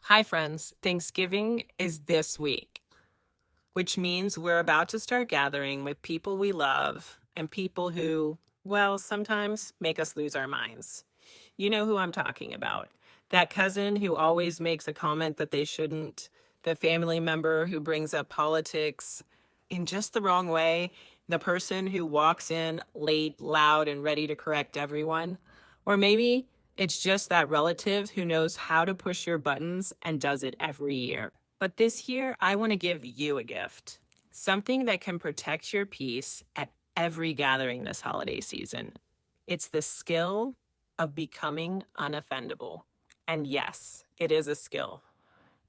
Hi, friends. Thanksgiving is this week, which means we're about to start gathering with people we love and people who, well, sometimes make us lose our minds. You know who I'm talking about. That cousin who always makes a comment that they shouldn't, the family member who brings up politics in just the wrong way, the person who walks in late, loud, and ready to correct everyone. Or maybe it's just that relative who knows how to push your buttons and does it every year. But this year, I want to give you a gift, something that can protect your peace at every gathering this holiday season. It's the skill of becoming unoffendable. And yes, it is a skill.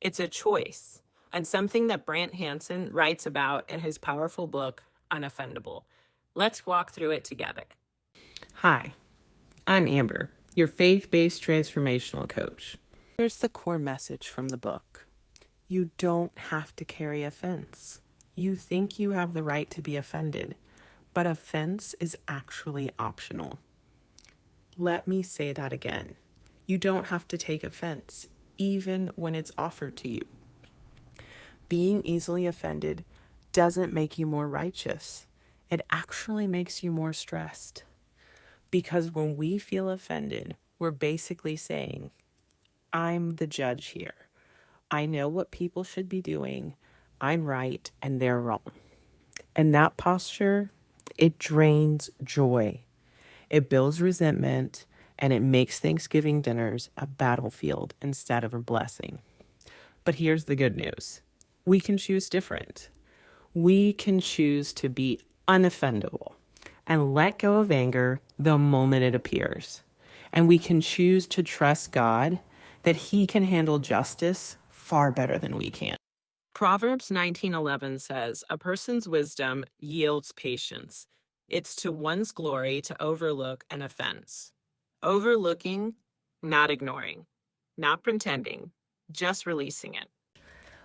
It's a choice, and something that Brant Hansen writes about in his powerful book, Unoffendable. Let's walk through it together. Hi, I'm Amber, your faith-based transformational coach. Here's the core message from the book. You don't have to carry offense. You think you have the right to be offended, but offense is actually optional. Let me say that again. You don't have to take offense, even when it's offered to you. Being easily offended doesn't make you more righteous. It actually makes you more stressed. Because when we feel offended, we're basically saying, I'm the judge here. I know what people should be doing. I'm right and they're wrong. And that posture, it drains joy. It builds resentment and it makes Thanksgiving dinners a battlefield instead of a blessing. But here's the good news. We can choose different. We can choose to be unoffendable and let go of anger the moment it appears. And we can choose to trust God that He can handle justice far better than we can. Proverbs 19:11 says, "A person's wisdom yields patience. It's to one's glory to overlook an offense." Overlooking, not ignoring, not pretending, just releasing it.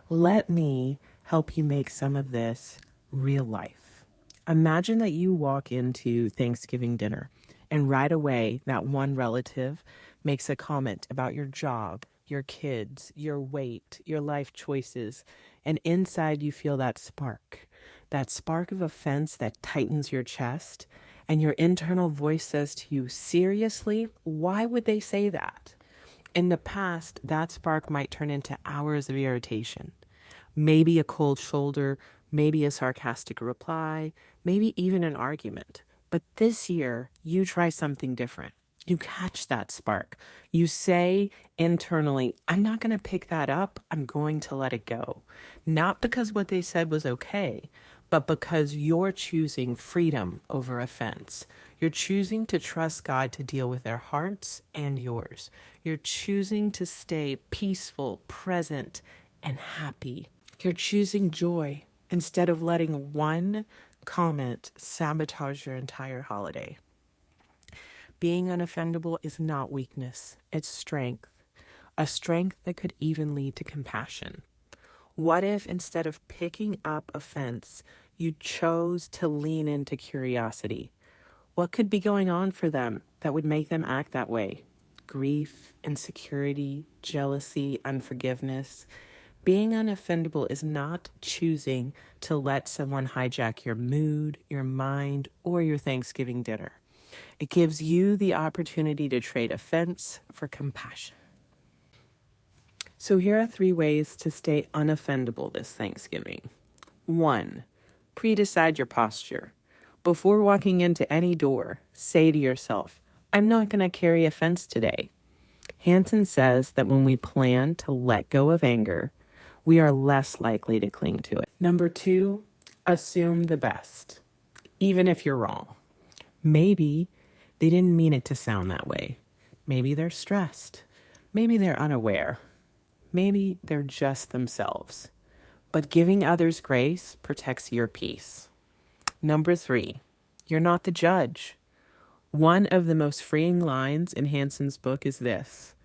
Let me help you make some of this real life. Imagine that you walk into Thanksgiving dinner and right away that one relative makes a comment about your job, your kids, your weight, your life choices, and inside you feel that spark of offense that tightens your chest, and your internal voice says to you, seriously, why would they say that? In the past, that spark might turn into hours of irritation. Maybe a cold shoulder, maybe a sarcastic reply, maybe even an argument. But this year, you try something different. You catch that spark. You say internally, I'm not going to pick that up. I'm going to let it go. Not because what they said was okay, but because you're choosing freedom over offense. You're choosing to trust God to deal with their hearts and yours. You're choosing to stay peaceful, present, and happy. You're choosing joy instead of letting one comment sabotage your entire holiday. Being unoffendable is not weakness, it's strength. A strength that could even lead to compassion. What if instead of picking up offense, you chose to lean into curiosity? What could be going on for them that would make them act that way? Grief, insecurity, jealousy, unforgiveness. Being unoffendable is not choosing to let someone hijack your mood, your mind, or your Thanksgiving dinner. It gives you the opportunity to trade offense for compassion. So here are 3 ways to stay unoffendable this Thanksgiving. 1, pre-decide your posture. Before walking into any door, say to yourself, I'm not going to carry offense today. Hansen says that when we plan to let go of anger, we are less likely to cling to it. Number 2, assume the best, even if you're wrong. Maybe they didn't mean it to sound that way. Maybe they're stressed. Maybe they're unaware. Maybe they're just themselves. But giving others grace protects your peace. Number 3, you're not the judge. One of the most freeing lines in Hansen's book is this: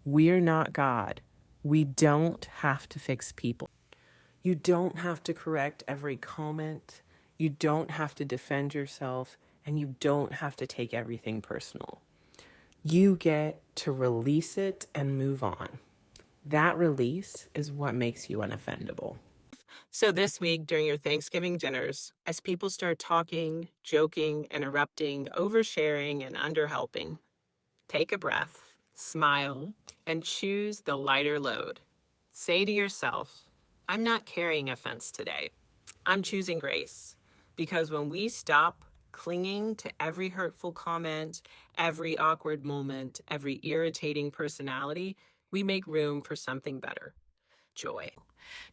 we're not God. We don't have to fix people. You don't have to correct every comment. You don't have to defend yourself. And you don't have to take everything personal. You get to release it and move on. That release is what makes you unoffendable. So this week during your Thanksgiving dinners, as people start talking, joking, interrupting, oversharing, and underhelping, take a breath, smile, and choose the lighter load. Say to yourself, I'm not carrying offense today. I'm choosing grace. Because when we stop clinging to every hurtful comment, every awkward moment, every irritating personality, we make room for something better: joy.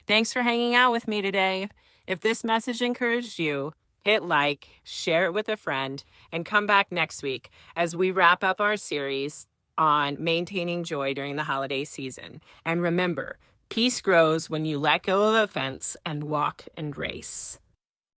Thanks for hanging out with me today. If this message encouraged you, hit like, share it with a friend, and come back next week as we wrap up our series on maintaining joy during the holiday season. And remember, peace grows when you let go of offense and walk in grace.